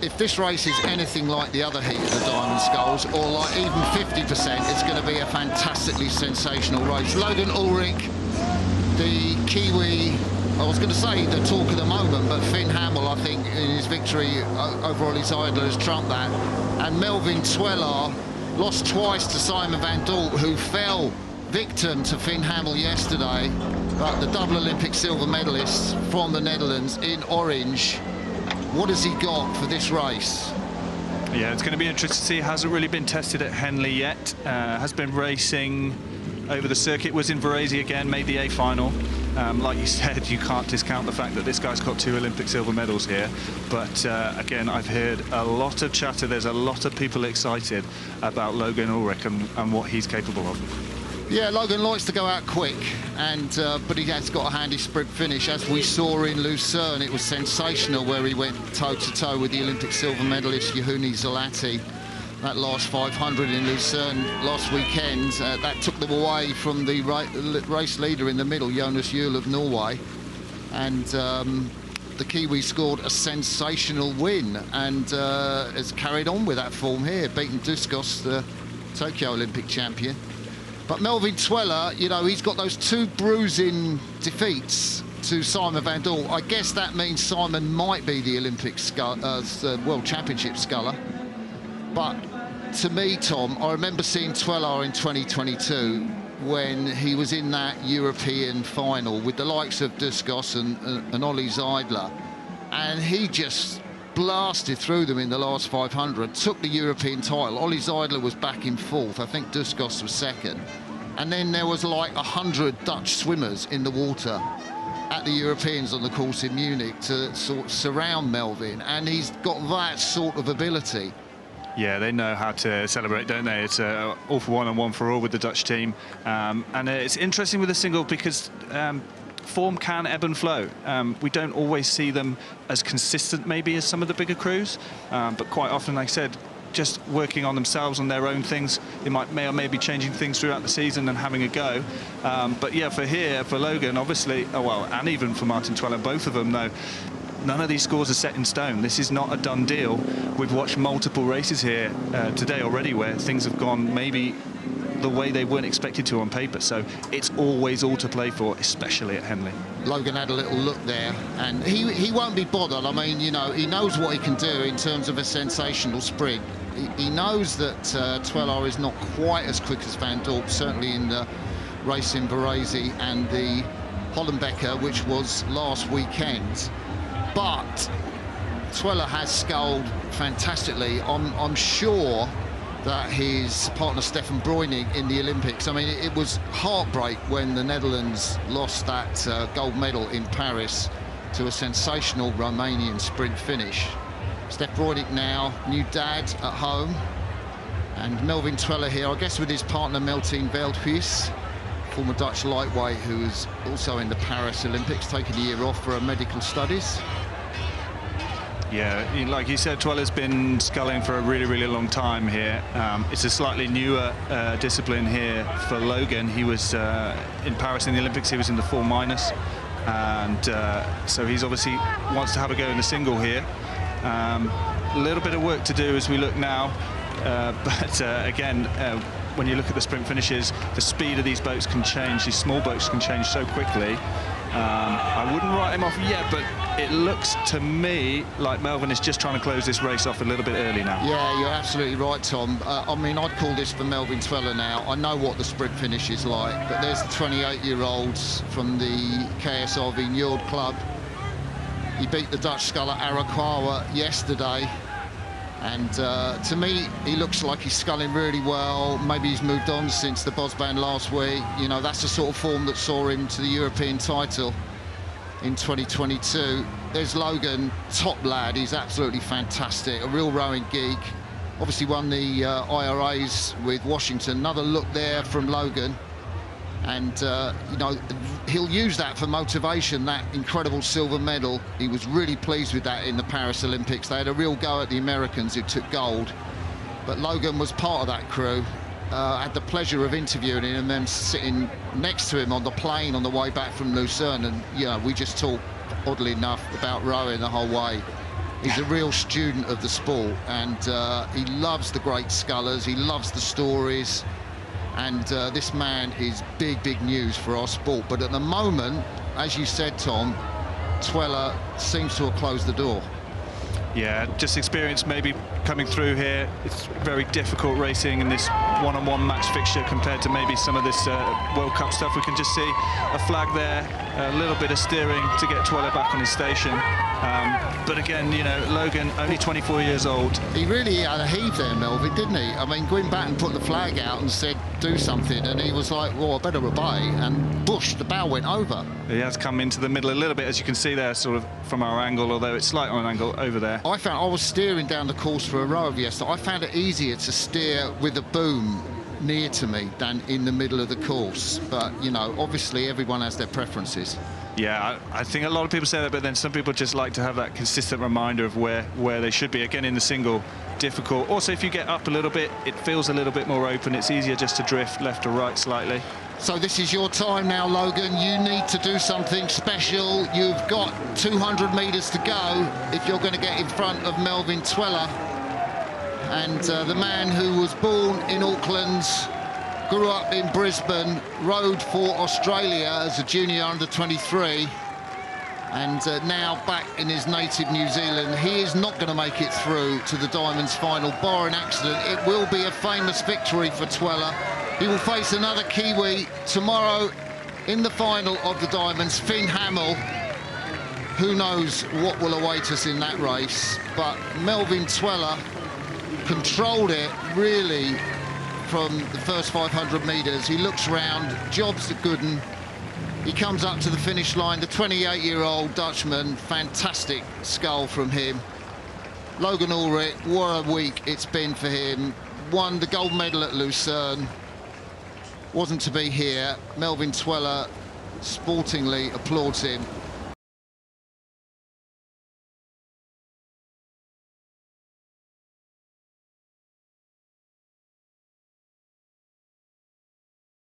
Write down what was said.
if this race is anything like the other heat of the Diamond Sculls, or like even 50%, it's going to be a fantastically sensational race. Logan Ullrich, the Kiwi, I was going to say the talk of the moment, but Finn Hamill, I think, in his victory over Ollie Zeidler has trumped that. And Melvin Twellaar lost twice to Simon van Dort, who fell victim to Finn Hamill yesterday. But the double Olympic silver medalist from the Netherlands in orange, what has he got for this race? Yeah, it's going to be interesting to see. Hasn't really been tested at Henley yet. Has been racing over the circuit, was in Varese again, made the A final. Like you said, you can't discount the fact that this guy's got 2 Olympic silver medals here. But again, I've heard a lot of chatter. There's a lot of people excited about Logan Ullrich and what he's capable of. Yeah, Logan likes to go out quick, and but he has got a handy sprint finish. As we saw in Lucerne, it was sensational where he went toe-to-toe with the Olympic silver medalist Juhani Zalati. That last 500 in Lucerne last weekend, that took them away from the race leader in the middle, Jonas Juul of Norway. And the Kiwi scored a sensational win and has carried on with that form here, beating Duskos, the Tokyo Olympic champion. But Melvin Twellaar, you know, he's got those 2 bruising defeats to Simon van Dort. I guess that means Simon might be the Olympic World Championship sculler. But to me, Tom, I remember seeing Twellaar in 2022 when he was in that European final with the likes of Duskos and Ollie Zeidler. And he just blasted through them in the last 500, took the European title. Ollie Zeidler was back in 4th. I think Duskos was 2nd. And then there was like 100 Dutch swimmers in the water at the Europeans on the course in Munich to sort of surround Melvin. And he's got that sort of ability. Yeah, they know how to celebrate, don't they? It's all for one and one for all with the Dutch team. And it's interesting with the single because form can ebb and flow. We don't always see them as consistent maybe as some of the bigger crews, but quite often, like I said, just working on themselves, on their own things. They may be changing things throughout the season and having a go. But yeah, for Logan, obviously, and even for Martin Twellaar, both of them, though, none of these scores are set in stone. This is not a done deal. We've watched multiple races here today already where things have gone maybe the way they weren't expected to on paper, so it's always all to play for, especially at Henley. Logan had a little look there, and he won't be bothered. I mean, you know, he knows what he can do in terms of a sensational sprint. He knows that Twellaar is not quite as quick as Van Dort, certainly in the race in Varese and the Hollenbecker, which was last weekend. But Twellaar has sculled fantastically. I'm sure that his partner Stefan Breuning in the Olympics, I mean, it was heartbreak when the Netherlands lost that gold medal in Paris to a sensational Romanian sprint finish. Stef Breuning now, new dad at home, and Melvin Twellaar here, I guess with his partner Meltien Veldhuis, former Dutch lightweight who was also in the Paris Olympics, taking a year off for her medical studies. Yeah, like you said, Twellaar's been sculling for a really, really long time here. It's a slightly newer discipline here for Logan. He was in Paris in the Olympics, he was in the 4-, and so he's obviously wants to have a go in the single here. A little bit of work to do as we look now, but again, when you look at the sprint finishes, the speed of these boats can change, these small boats can change so quickly. I wouldn't write him off yet, but it looks to me like Melvin is just trying to close this race off a little bit early now. Yeah, you're absolutely right, Tom. I mean, I'd call this for Melvin Twellaar now. I know what the sprint finish is like, but there's the 28-year-olds from the KSRV Njord Club. He beat the Dutch sculler Arakawa yesterday. And to me, he looks like he's sculling really well. Maybe he's moved on since the Bosban last week. You know, that's the sort of form that saw him to the European title in 2022. There's Logan, top lad. He's absolutely fantastic, a real rowing geek. Obviously won the IRAs with Washington. Another look there from Logan. And, you know, he'll use that for motivation, that incredible silver medal. He was really pleased with that in the Paris Olympics. They had a real go at the Americans who took gold. But Logan was part of that crew. I had the pleasure of interviewing him and then sitting next to him on the plane on the way back from Lucerne. And, you know, we just talked, oddly enough, about rowing the whole way. He's a real student of the sport, and he loves the great scullers, he loves the stories, and this man is big news for our sport. But at the moment, as you said, Tom, Twellaar seems to have closed the door. Yeah, just experience maybe coming through here. It's very difficult racing in this one-on-one match fixture compared to maybe some of this World Cup stuff. We can just see a flag there, a little bit of steering to get Twellaar back on his station. But again, you know, Logan, only 24 years old. He really had a heave there, Melvin, didn't he? I mean, Gwyn Batten put the flag out and said, do something, and he was like, well, I better obey, and bush, the bow went over. He has come into the middle a little bit, as you can see there, sort of from our angle, although it's slightly on an angle over there. I was steering down the course for a row of yesterday. I found it easier to steer with a boom near to me than in the middle of the course. But, you know, obviously everyone has their preferences. Yeah, I think a lot of people say that, but then some people just like to have that consistent reminder of where they should be. Again, in the single, difficult. Also, if you get up a little bit, it feels a little bit more open. It's easier just to drift left or right slightly. So this is your time now, Logan. You need to do something special. You've got 200 metres to go if you're going to get in front of Melvin Twellaar. And the man who was born in Auckland, grew up in Brisbane, rode for Australia as a junior under 23, and now back in his native New Zealand. He is not going to make it through to the Diamonds final, barring accident. It will be a famous victory for Twellaar. He will face another Kiwi tomorrow in the final of the Diamonds, Finn Hamill. Who knows what will await us in that race, but Melvin Twellaar controlled it really from the first 500 metres. He looks round, jobs the good one. He comes up to the finish line, the 28-year-old Dutchman. Fantastic scull from him. Logan Ullrich, what a week it's been for him. Won the gold medal at L.C.N. Wasn't to be here. Melvin Twellaar sportingly applauds him.